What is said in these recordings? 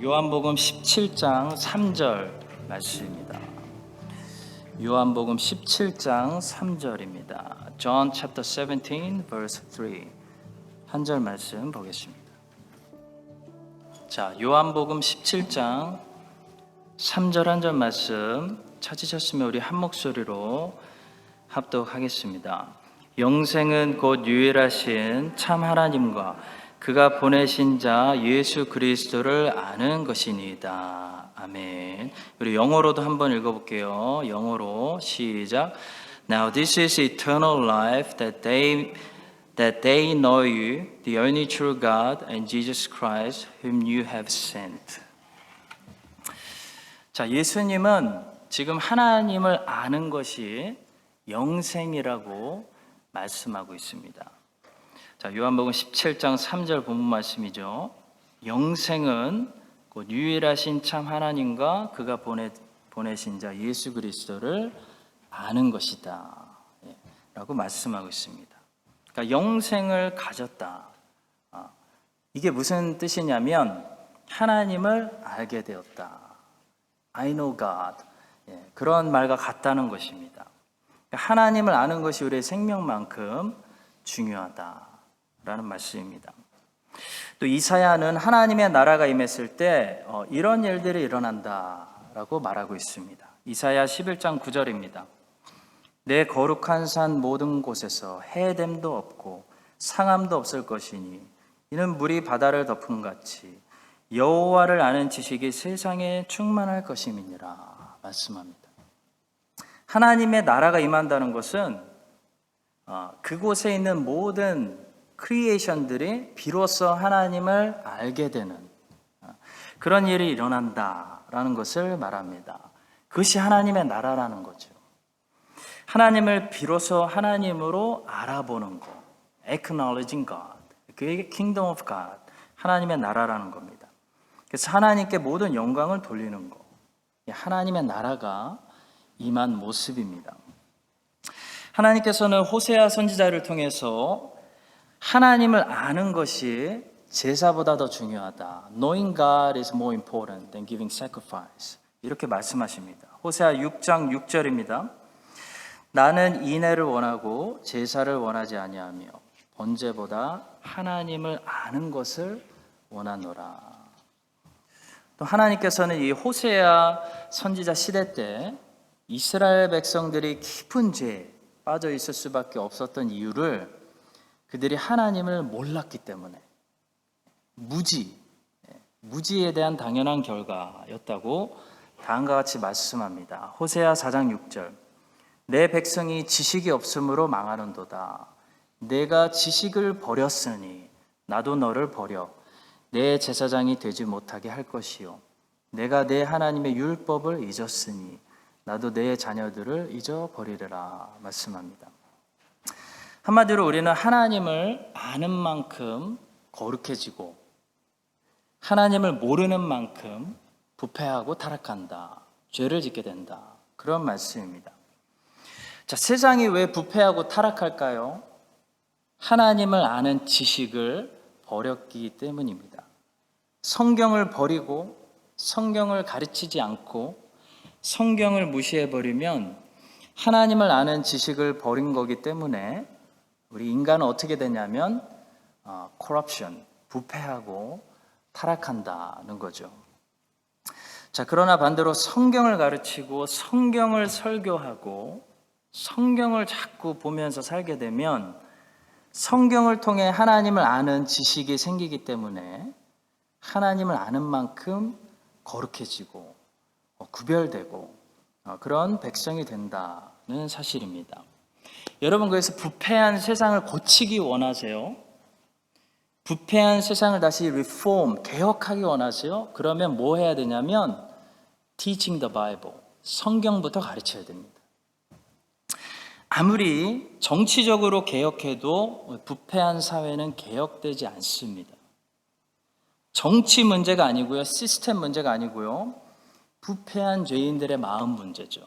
요한복음 17장 3절 말씀입니다. 요한복음 17장 3절입니다. John chapter 17 verse 3. 한 절 말씀 보겠습니다. 자, 요한복음 17장 3절 한 절 말씀 찾으셨으면 우리 한 목소리로 합독하겠습니다. 영생은 곧 유일하신 참 하나님과 그가 보내신 자 예수 그리스도를 아는 것이니이다. 아멘. 우리 영어로도 한번 읽어볼게요. 영어로 시작. Now this is eternal life that they know you, the only true God, and Jesus Christ, whom you have sent. 자, 예수님은 지금 하나님을 아는 것이 영생이라고 말씀하고 있습니다. 자, 요한복음 17장 3절 본문 말씀이죠. 영생은 곧 유일하신 참 하나님과 그가 보내신 자 예수 그리스도를 아는 것이다 라고 말씀하고 있습니다. 그러니까 영생을 가졌다. 이게 무슨 뜻이냐면 하나님을 알게 되었다. I know God. 그런 말과 같다는 것입니다. 하나님을 아는 것이 우리의 생명만큼 중요하다 라는 말씀입니다. 또 이사야는 하나님의 나라가 임했을 때 이런 일들이 일어난다 라고 말하고 있습니다. 이사야 11장 9절입니다. 내 거룩한 산 모든 곳에서 해됨도 없고 상함도 없을 것이니 이는 물이 바다를 덮음 같이 여호와를 아는 지식이 세상에 충만할 것임이니라 말씀합니다. 하나님의 나라가 임한다는 것은 그곳에 있는 모든 크리에이션들이 비로소 하나님을 알게 되는 그런 일이 일어난다라는 것을 말합니다. 그것이 하나님의 나라라는 거죠. 하나님을 비로소 하나님으로 알아보는 것, acknowledging God, 그게 kingdom of God, 하나님의 나라라는 겁니다. 그래서 하나님께 모든 영광을 돌리는 것, 하나님의 나라가 임한 모습입니다. 하나님께서는 호세아 선지자를 통해서 하나님을 아는 것이 제사보다 더 중요하다. Knowing God is more important than giving sacrifice. 이렇게 말씀하십니다. 호세아 6장 6절입니다. 나는 인애를 원하고 제사를 원하지 아니하며 번제보다 하나님을 아는 것을 원하노라. 또 하나님께서는 이 호세아 선지자 시대 때 이스라엘 백성들이 깊은 죄에 빠져 있을 수밖에 없었던 이유를 그들이 하나님을 몰랐기 때문에 무지에 대한 당연한 결과였다고 다음과 같이 말씀합니다. 호세아 4장 6절 내 백성이 지식이 없으므로 망하는도다. 내가 지식을 버렸으니 나도 너를 버려 내 제사장이 되지 못하게 할 것이요 내가 내 하나님의 율법을 잊었으니 나도 내 자녀들을 잊어버리리라 말씀합니다. 한마디로 우리는 하나님을 아는 만큼 거룩해지고 하나님을 모르는 만큼 부패하고 타락한다. 죄를 짓게 된다. 그런 말씀입니다. 자, 세상이 왜 부패하고 타락할까요? 하나님을 아는 지식을 버렸기 때문입니다. 성경을 버리고 성경을 가르치지 않고 성경을 무시해버리면 하나님을 아는 지식을 버린 거기 때문에 우리 인간은 어떻게 되냐면 corruption, 부패하고 타락한다는 거죠. 자, 그러나 반대로 성경을 가르치고 성경을 설교하고 성경을 자꾸 보면서 살게 되면 성경을 통해 하나님을 아는 지식이 생기기 때문에 하나님을 아는 만큼 거룩해지고 구별되고 그런 백성이 된다는 사실입니다. 여러분, 그래서 부패한 세상을 고치기 원하세요? 부패한 세상을 다시 reform, 개혁하기 원하세요? 그러면 뭐 해야 되냐면 teaching the Bible, 성경부터 가르쳐야 됩니다. 아무리 정치적으로 개혁해도 부패한 사회는 개혁되지 않습니다. 정치 문제가 아니고요, 시스템 문제가 아니고요, 부패한 죄인들의 마음 문제죠.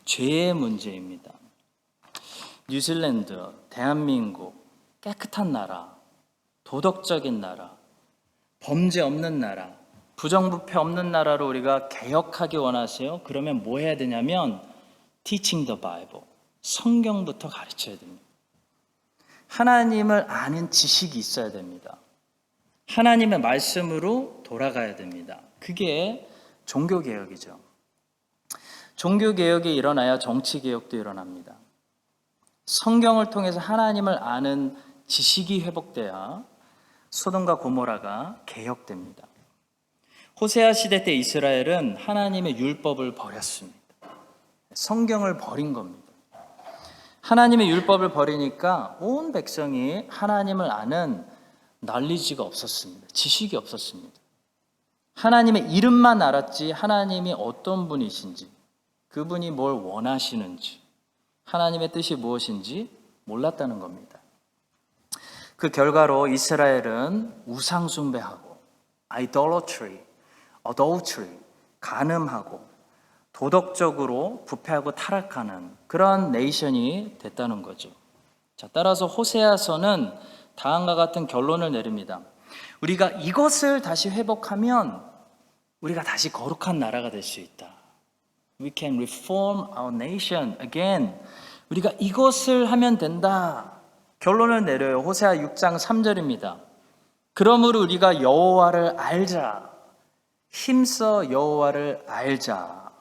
죄의 문제입니다. 뉴질랜드, 대한민국, 깨끗한 나라, 도덕적인 나라, 범죄 없는 나라, 부정부패 없는 나라로 우리가 개혁하기 원하세요? 그러면 뭐 해야 되냐면 teaching the Bible, 성경부터 가르쳐야 됩니다. 하나님을 아는 지식이 있어야 됩니다. 하나님의 말씀으로 돌아가야 됩니다. 그게 종교개혁이죠. 종교개혁이 일어나야 정치개혁도 일어납니다. 성경을 통해서 하나님을 아는 지식이 회복돼야 소돔과 고모라가 개혁됩니다. 호세아 시대 때 이스라엘은 하나님의 율법을 버렸습니다. 성경을 버린 겁니다. 하나님의 율법을 버리니까 온 백성이 하나님을 아는 knowledge가 없었습니다. 지식이 없었습니다. 하나님의 이름만 알았지 하나님이 어떤 분이신지, 그분이 뭘 원하시는지, 하나님의 뜻이 무엇인지 몰랐다는 겁니다. 그 결과로 이스라엘은 우상 숭배하고 idolatry, adultery, 간음하고 도덕적으로 부패하고 타락하는 그런 네이션이 됐다는 거죠. 자, 따라서 호세아서는 다음과 같은 결론을 내립니다. 우리가 이것을 다시 회복하면 우리가 다시 거룩한 나라가 될 수 있다. We can reform our nation again. 우리가 이것을 하면 된다. 결론을 내려요. 호세아 6장 3절입니다. 그러므로 우리가 여호와를 알자. 힘써 여호와를 알자.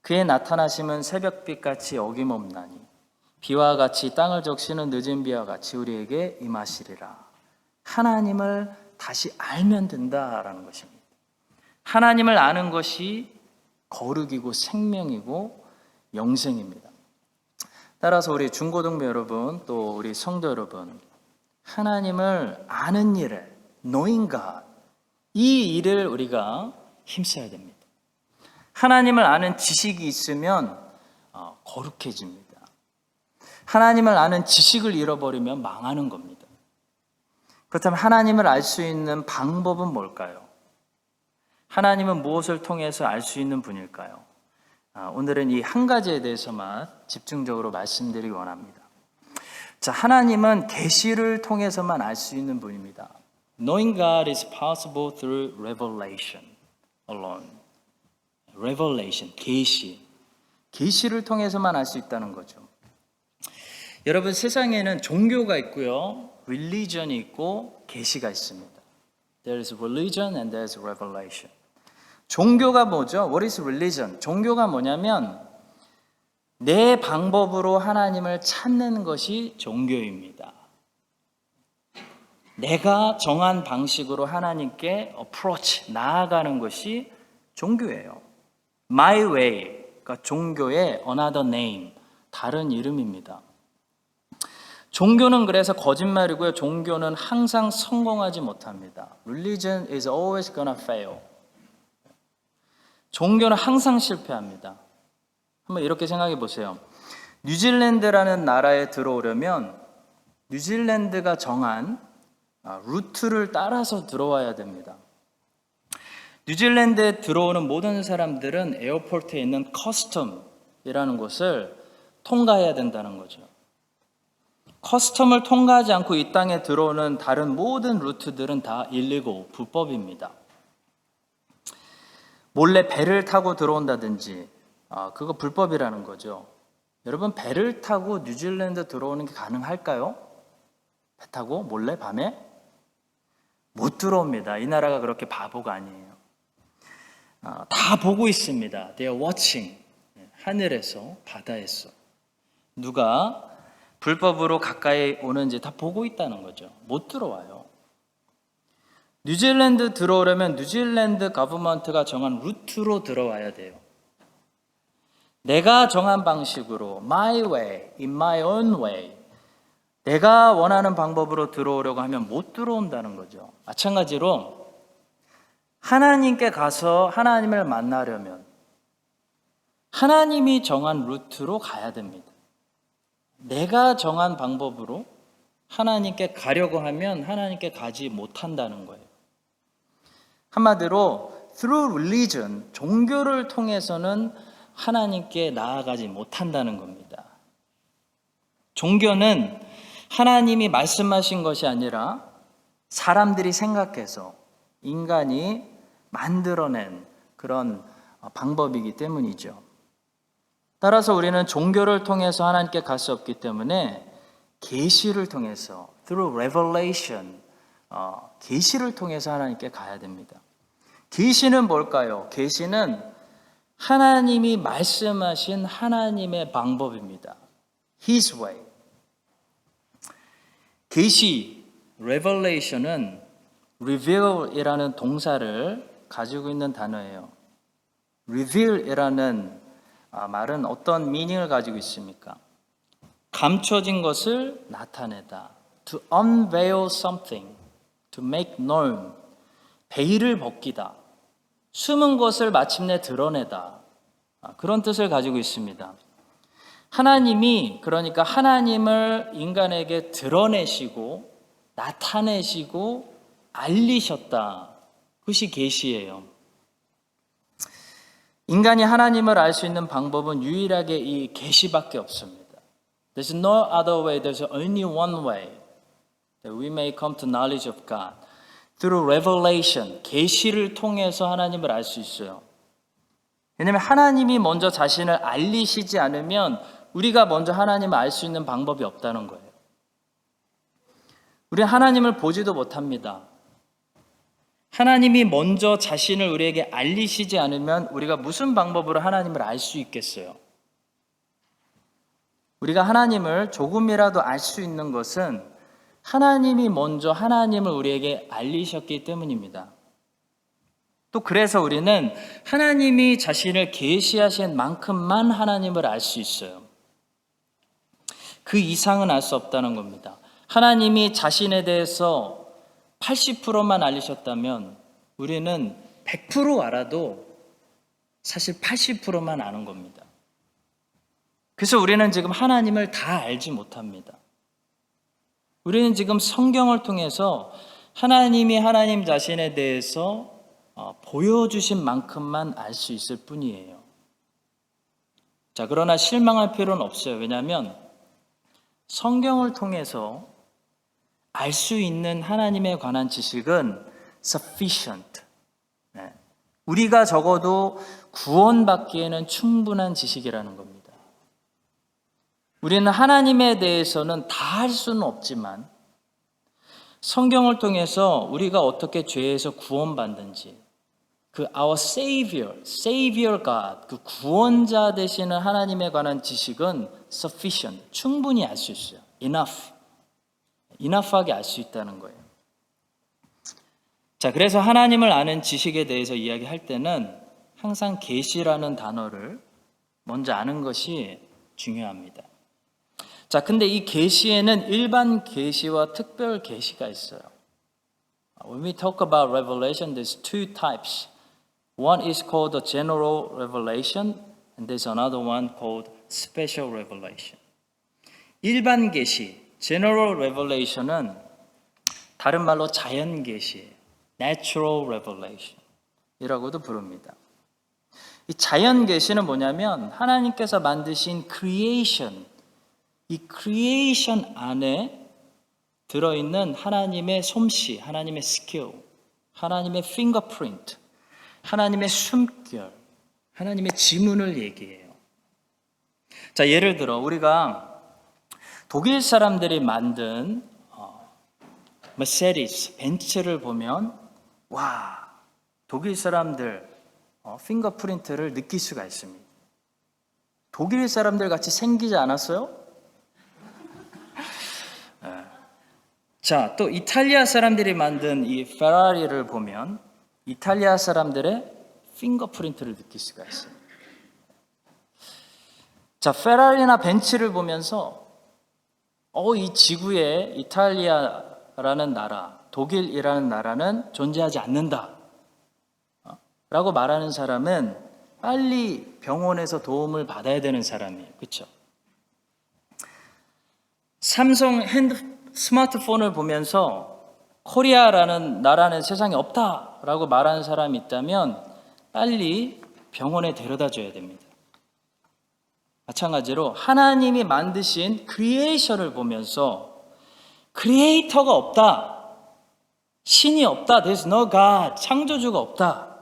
그의 나타나심은 새벽빛같이 어김없나니 비와 같이 땅을 적시는 늦은 비와 같이 우리에게 임하시리라. 하나님을 다시 알면 된다라는 것입니다. 하나님을 아는 것이 거룩이고 생명이고 영생입니다. 따라서 우리 중고등부 여러분, 또 우리 성도 여러분, 하나님을 아는 일에 knowing God, 이 일을 우리가 힘써야 됩니다. 하나님을 아는 지식이 있으면 거룩해집니다. 하나님을 아는 지식을 잃어버리면 망하는 겁니다. 그렇다면 하나님을 알 수 있는 방법은 뭘까요? 하나님은 무엇을 통해서 알 수 있는 분일까요? 오늘은 이 한 가지에 대해서만 집중적으로 말씀드리기 원합니다. 자, 하나님은 계시를 통해서만 알 수 있는 분입니다. Knowing God is possible through revelation alone. Revelation, 계시를 통해서만 알 수 있다는 거죠. 여러분, 세상에는 종교가 있고요, religion이 있고 계시가 있습니다. There is religion and there is revelation. 종교가 뭐죠? What is religion? 종교가 뭐냐면 내 방법으로 하나님을 찾는 것이 종교입니다. 내가 정한 방식으로 하나님께 approach, 나아가는 것이 종교예요. My way, 그러니까 종교의 another name, 다른 이름입니다. 종교는 그래서 거짓말이고요. 종교는 항상 성공하지 못합니다. Religion is always gonna fail. 종교는 항상 실패합니다. 한번 이렇게 생각해 보세요. 뉴질랜드라는 나라에 들어오려면 뉴질랜드가 정한 루트를 따라서 들어와야 됩니다. 뉴질랜드에 들어오는 모든 사람들은 에어포트에 있는 커스텀이라는 곳을 통과해야 된다는 거죠. 커스텀을 통과하지 않고 이 땅에 들어오는 다른 모든 루트들은 다 illegal, 불법입니다. 몰래 배를 타고 들어온다든지 그거 불법이라는 거죠. 여러분, 배를 타고 뉴질랜드 들어오는 게 가능할까요? 배 타고 몰래 밤에? 못 들어옵니다. 이 나라가 그렇게 바보가 아니에요. 다 보고 있습니다. They are watching. 하늘에서, 바다에서 누가 불법으로 가까이 오는지 다 보고 있다는 거죠. 못 들어와요. 뉴질랜드 들어오려면 뉴질랜드 거버먼트가 정한 루트로 들어와야 돼요. 내가 정한 방식으로 my way, in my own way, 내가 원하는 방법으로 들어오려고 하면 못 들어온다는 거죠. 마찬가지로 하나님께 가서 하나님을 만나려면 하나님이 정한 루트로 가야 됩니다. 내가 정한 방법으로 하나님께 가려고 하면 하나님께 가지 못한다는 거예요. 한마디로 through religion, 종교를 통해서는 하나님께 나아가지 못한다는 겁니다. 종교는 하나님이 말씀하신 것이 아니라 사람들이 생각해서, 인간이 만들어낸 그런 방법이기 때문이죠. 따라서 우리는 종교를 통해서 하나님께 갈 수 없기 때문에 계시를 통해서 through revelation, 계시를 통해서 하나님께 가야 됩니다. 계시는 뭘까요? 계시는 하나님이 말씀하신 하나님의 방법입니다. His way. 계시, revelation은 reveal이라는 동사를 가지고 있는 단어예요. reveal이라는 말은 어떤 미닝을 가지고 있습니까? 감춰진 것을 나타내다. To unveil something, to make known. 베일을 벗기다. 숨은 것을 마침내 드러내다. 그런 뜻을 가지고 있습니다. 하나님이 그러니까 하나님을 인간에게 드러내시고 나타내시고 알리셨다. 그것이 계시예요. 인간이 하나님을 알 수 있는 방법은 유일하게 이 계시밖에 없습니다. There's no other way. There's only one way that we may come to knowledge of God. Through revelation, 계시를 통해서 하나님을 알 수 있어요. 왜냐하면 하나님이 먼저 자신을 알리시지 않으면 우리가 먼저 하나님을 알 수 있는 방법이 없다는 거예요. 우리는 하나님을 보지도 못합니다. 하나님이 먼저 자신을 우리에게 알리시지 않으면 우리가 무슨 방법으로 하나님을 알 수 있겠어요? 우리가 하나님을 조금이라도 알 수 있는 것은 하나님이 먼저 하나님을 우리에게 알리셨기 때문입니다. 또 그래서 우리는 하나님이 자신을 계시하신 만큼만 하나님을 알 수 있어요. 그 이상은 알 수 없다는 겁니다. 하나님이 자신에 대해서 80%만 알리셨다면 우리는 100% 알아도 사실 80%만 아는 겁니다. 그래서 우리는 지금 하나님을 다 알지 못합니다. 우리는 지금 성경을 통해서 하나님이 하나님 자신에 대해서 보여주신 만큼만 알 수 있을 뿐이에요. 자, 그러나 실망할 필요는 없어요. 왜냐하면 성경을 통해서 알 수 있는 하나님에 관한 지식은 sufficient. 우리가 적어도 구원받기에는 충분한 지식이라는 겁니다. 우리는 하나님에 대해서는 다 할 수는 없지만 성경을 통해서 우리가 어떻게 죄에서 구원받는지 그 our Savior God, 그 구원자 되시는 하나님에 관한 지식은 sufficient, 충분히 알 수 있어요. enough하게 알 수 있다는 거예요. 자, 그래서 하나님을 아는 지식에 대해서 이야기할 때는 항상 계시라는 단어를 먼저 아는 것이 중요합니다. 자, 근데 이 계시에는 일반 계시와 특별 계시가 있어요. When we talk about revelation, there's two types. One is called the general revelation, and there's another one called special revelation. 일반 계시, general revelation은 다른 말로 자연 계시예요. Natural revelation 이라고도 부릅니다. 이 자연 계시는 뭐냐면 하나님께서 만드신 creation, 이 creation 안에 들어있는 하나님의 솜씨, 하나님의 스킬, 하나님의 fingerprint, 하나님의 숨결, 하나님의 지문을 얘기해요. 자, 예를 들어 우리가 독일 사람들이 만든 메세디스, 벤츠를 보면 와, 독일 사람들 핑거프린트를 느낄 수가 있습니다. 독일 사람들 같이 생기지 않았어요? 자, 또 이탈리아 사람들이 만든 이 페라리를 보면 이탈리아 사람들의 핑거프린트를 느낄 수가 있어요. 자, 페라리나 벤츠를 보면서 이 지구에 이탈리아라는 나라, 독일이라는 나라는 존재하지 않는다 라고 말하는 사람은 빨리 병원에서 도움을 받아야 되는 사람이에요. 그렇죠? 삼성 스마트폰을 보면서 코리아라는 나라는 세상에 없다라고 말하는 사람이 있다면 빨리 병원에 데려다 줘야 됩니다. 마찬가지로 하나님이 만드신 크리에이션을 보면서 크리에이터가 없다, 신이 없다, there's no God, 창조주가 없다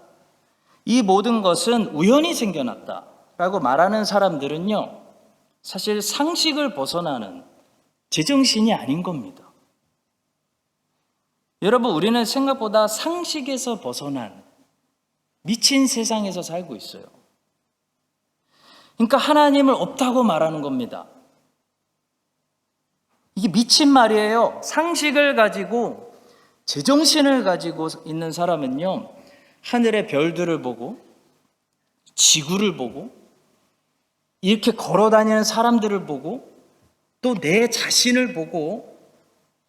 이 모든 것은 우연히 생겨났다라고 말하는 사람들은요, 사실 상식을 벗어나는 제정신이 아닌 겁니다. 여러분, 우리는 생각보다 상식에서 벗어난 미친 세상에서 살고 있어요. 그러니까 하나님을 없다고 말하는 겁니다. 이게 미친 말이에요. 상식을 가지고, 제정신을 가지고 있는 사람은요, 하늘의 별들을 보고, 지구를 보고, 이렇게 걸어 다니는 사람들을 보고, 또 내 자신을 보고,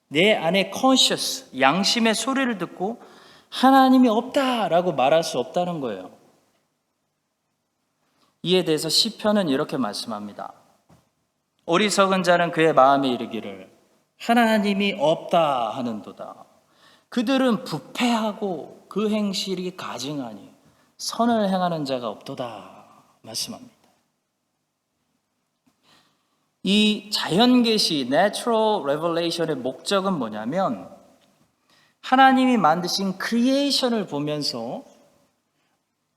내 안에 conscious, 양심의 소리를 듣고 하나님이 없다라고 말할 수 없다는 거예요. 이에 대해서 시편은 이렇게 말씀합니다. 어리석은 자는 그의 마음에 이르기를 하나님이 없다 하는도다. 그들은 부패하고 그 행실이 가증하니 선을 행하는 자가 없도다 말씀합니다. 이 자연계시, Natural Revelation의 목적은 뭐냐면 하나님이 만드신 크리에이션을 보면서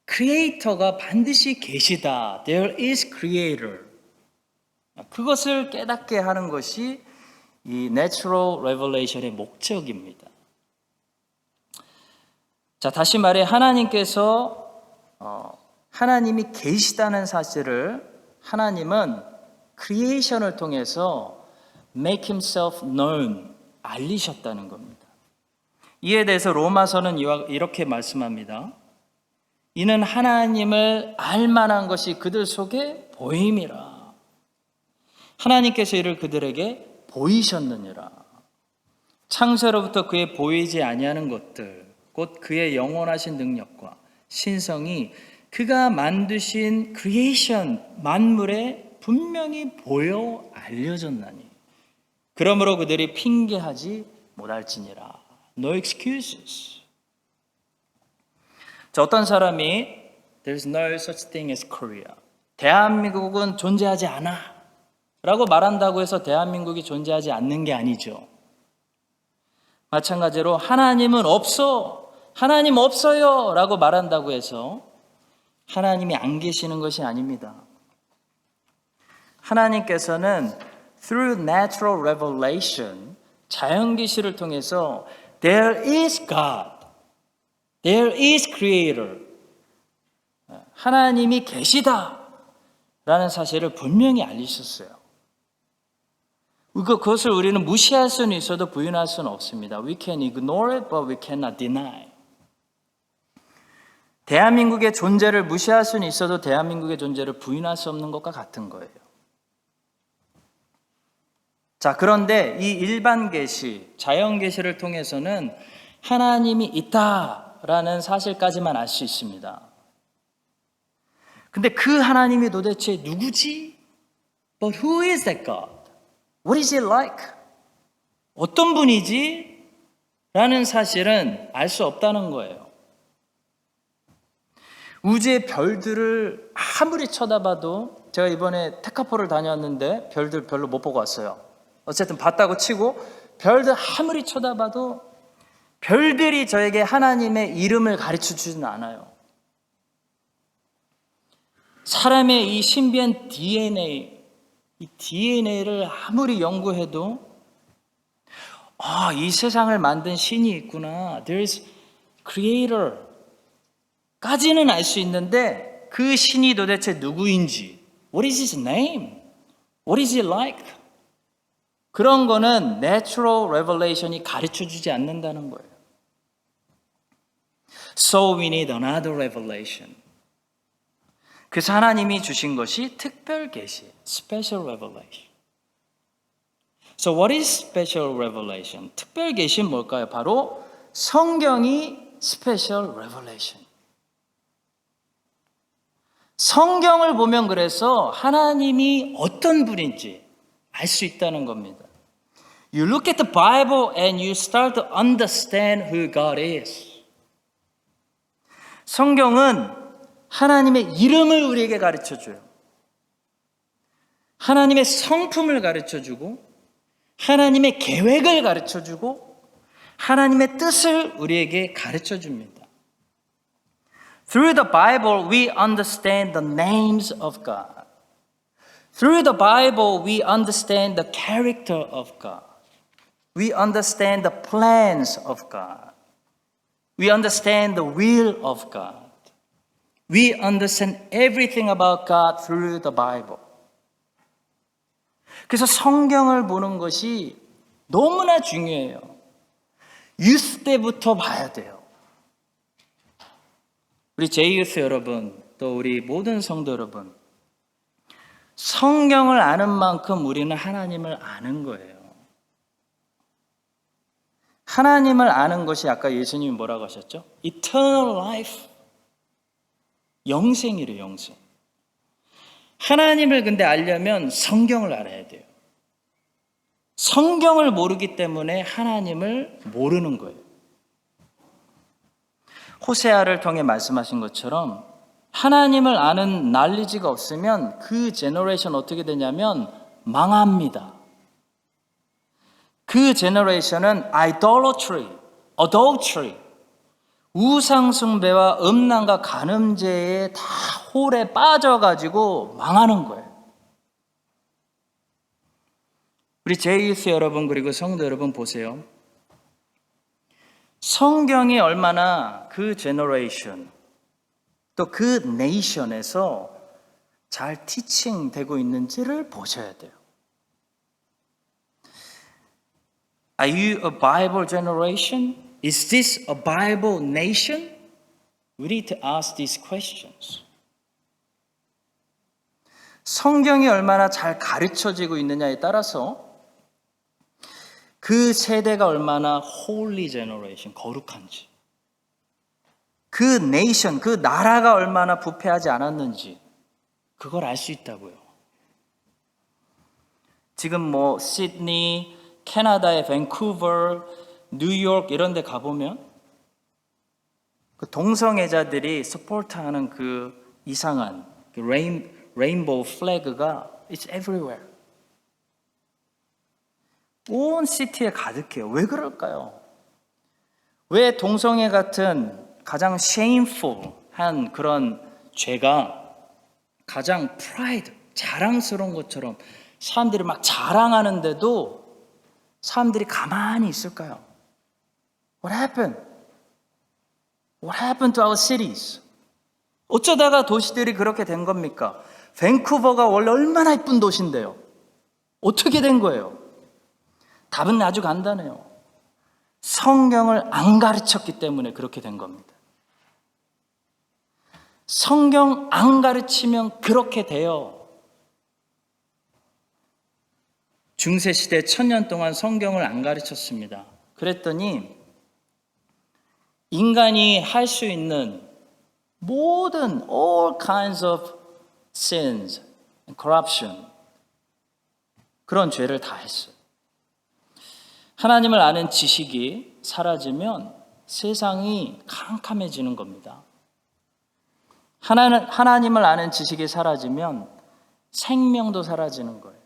크리에이터가 반드시 계시다. There is creator. 그것을 깨닫게 하는 것이 이 Natural Revelation의 목적입니다. 자, 다시 말해 하나님께서 하나님이 계시다는 사실을 하나님은 크리에이션을 통해서 make himself known, 알리셨다는 겁니다. 이에 대해서 로마서는 이렇게 말씀합니다. 이는 하나님을 알 만한 것이 그들 속에 보임이라. 하나님께서 이를 그들에게 보이셨느니라. 창세로부터 그의 보이지 아니하는 것들, 곧 그의 영원하신 능력과 신성이 그가 만드신 크리에이션, 만물에 분명히 보여 알려졌나니 그러므로 그들이 핑계하지 못할지니라. No excuses. 자, 어떤 사람이 There's no such thing as Korea. 대한민국은 존재하지 않아 라고 말한다고 해서 대한민국이 존재하지 않는 게 아니죠. 마찬가지로 하나님은 없어, 하나님 없어요 라고 말한다고 해서 하나님이 안 계시는 것이 아닙니다. 하나님께서는 through natural revelation, 자연계시를 통해서 there is God, there is creator, 하나님이 계시다라는 사실을 분명히 알리셨어요. 그것을 우리는 무시할 수는 있어도 부인할 수는 없습니다. We can ignore it, but we cannot deny. 대한민국의 존재를 무시할 수는 있어도 대한민국의 존재를 부인할 수 없는 것과 같은 거예요. 자, 그런데 이 일반 계시, 자연 계시를 통해서는 하나님이 있다라는 사실까지만 알 수 있습니다. 근데 그 하나님이 도대체 누구지? But who is that God? What is he like? 어떤 분이지? 라는 사실은 알 수 없다는 거예요. 우주의 별들을 아무리 쳐다봐도, 제가 이번에 테카포를 다녀왔는데 별들 별로 못 보고 왔어요. 어쨌든 봤다고 치고 별들 아무리 쳐다봐도 별들이 저에게 하나님의 이름을 가르쳐 주지는 않아요. 사람의 이 신비한 DNA, 이 DNA를 아무리 연구해도 이 세상을 만든 신이 있구나, There's creator 까지는 알 수 있는데 그 신이 도대체 누구인지, What is his name? What is he like? 그런 거는 Natural Revelation이 가르쳐 주지 않는다는 거예요. So we need another revelation. 그래서 하나님이 주신 것이 특별 계시, Special Revelation. So what is Special Revelation? 특별 계시는 뭘까요? 바로 성경이 Special Revelation. 성경을 보면 그래서 하나님이 어떤 분인지 알 수 있다는 겁니다. You look at the Bible and you start to understand who God is. 성경은 하나님의 이름을 우리에게 가르쳐줘요. 하나님의 성품을 가르쳐주고, 하나님의 계획을 가르쳐주고, 하나님의 뜻을 우리에게 가르쳐줍니다. Through the Bible, we understand the names of God. Through the Bible, we understand the character of God. We understand the plans of God. We understand the will of God. We understand everything about God through the Bible. 그래서 성경을 보는 것이 너무나 중요해요. 유스 때부터 봐야 돼요. 우리 제이유스 여러분, 또 우리 모든 성도 여러분, 성경을 아는 만큼 우리는 하나님을 아는 거예요. 하나님을 아는 것이 아까 예수님이 뭐라고 하셨죠? Eternal life. 영생이래요, 영생. 하나님을 근데 알려면 성경을 알아야 돼요. 성경을 모르기 때문에 하나님을 모르는 거예요. 호세아를 통해 말씀하신 것처럼 하나님을 아는 날리지가 없으면 그 제너레이션 어떻게 되냐면 망합니다. 그 제너레이션은 idolatry, adultery, 우상숭배와 음란과 간음죄에 다 홀에 빠져가지고 망하는 거예요. 우리 제이유스 여러분 그리고 성도 여러분 보세요. 성경이 얼마나 그 제너레이션 또 그 네이션에서 잘 티칭 되고 있는지를 보셔야 돼요. Are you a Bible generation? Is this a Bible nation? We need to ask these questions. 성경이 얼마나 잘 가르쳐지고 있느냐에 따라서 그 세대가 얼마나 holy generation, 거룩한지, 그 네이션, 그 나라가 얼마나 부패하지 않았는지 그걸 알 수 있다고요. 지금 뭐 시드니, 캐나다의 밴쿠버, 뉴욕 이런 데 가보면 그 동성애자들이 서포트하는 그 이상한 그 레인보우 플래그가 it's everywhere. 온 시티에 가득해요. 왜 그럴까요? 왜 동성애 같은 가장 shameful한 그런 죄가 가장 pride, 자랑스러운 것처럼 사람들이 막 자랑하는데도 사람들이 가만히 있을까요? What happened? What happened to our cities? 어쩌다가 도시들이 그렇게 된 겁니까? 밴쿠버가 원래 얼마나 예쁜 도시인데요. 어떻게 된 거예요? 답은 아주 간단해요. 성경을 안 가르쳤기 때문에 그렇게 된 겁니다. 성경 안 가르치면 그렇게 돼요. 중세시대 1000년 동안 성경을 안 가르쳤습니다. 그랬더니 인간이 할 수 있는 모든 all kinds of sins, corruption 그런 죄를 다 했어요. 하나님을 아는 지식이 사라지면 세상이 캄캄해지는 겁니다. 하나님을 아는 지식이 사라지면 생명도 사라지는 거예요.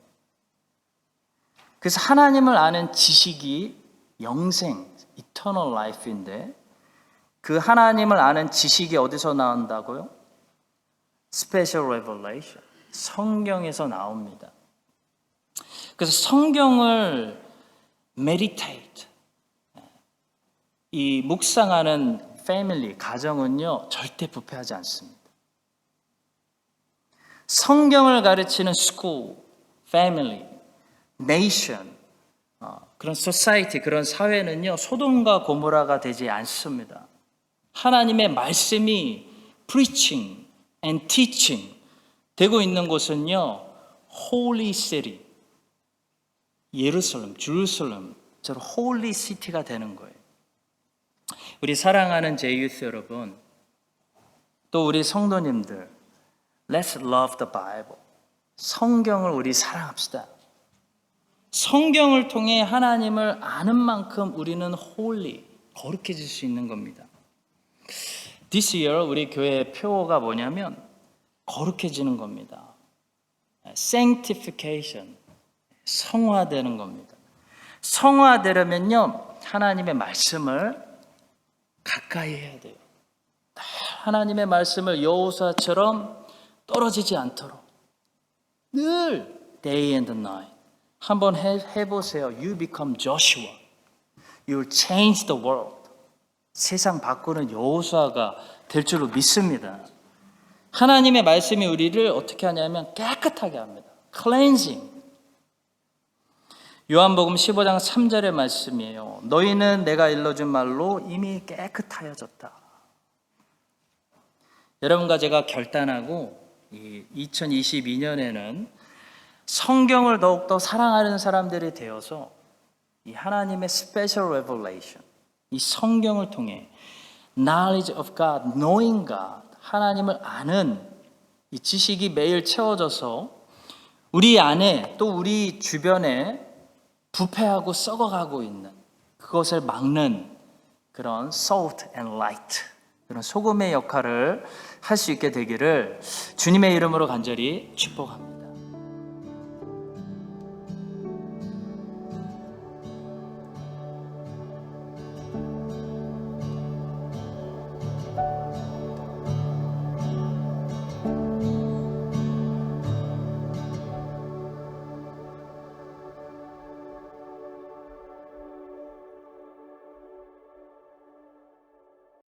그래서 하나님을 아는 지식이 영생, eternal life인데 그 하나님을 아는 지식이 어디서 나온다고요? Special revelation, 성경에서 나옵니다. 그래서 성경을 meditate, 이 묵상하는 패밀리, 가정은요 절대 부패하지 않습니다. 성경을 가르치는 school, family, nation, 그런 society, 그런 사회는요 소돔과 고모라가 되지 않습니다. 하나님의 말씀이 preaching and teaching 되고 있는 곳은요 holy city, 예루살렘, 제루살렘, 저런 holy city가 되는 거예요. 우리 사랑하는 제이유스 여러분, 또 우리 성도님들, let's love the Bible. 성경을 우리 사랑합시다. 성경을 통해 하나님을 아는 만큼 우리는 holy, 거룩해질 수 있는 겁니다. This year 우리 교회의 표어가 뭐냐면 거룩해지는 겁니다. Sanctification, 성화되는 겁니다. 성화되려면요 하나님의 말씀을 가까이 해야 돼요. 하나님의 말씀을 여호수아처럼 떨어지지 않도록 늘 day and night 한번 해보세요. You become Joshua. You will change the world. 세상 바꾸는 여호수아가 될 줄로 믿습니다. 하나님의 말씀이 우리를 어떻게 하냐면 깨끗하게 합니다. cleansing. 요한복음 15장 3절의 말씀이에요. 너희는 내가 일러준 말로 이미 깨끗하여졌다. 여러분과 제가 결단하고 2022년에는 성경을 더욱더 사랑하는 사람들이 되어서 이 하나님의 special revelation, 이 성경을 통해 knowledge of God, knowing God, 하나님을 아는 이 지식이 매일 채워져서 우리 안에 또 우리 주변에 부패하고 썩어가고 있는 그것을 막는 그런 salt and light, 그런 소금의 역할을 할 수 있게 되기를 주님의 이름으로 간절히 축복합니다.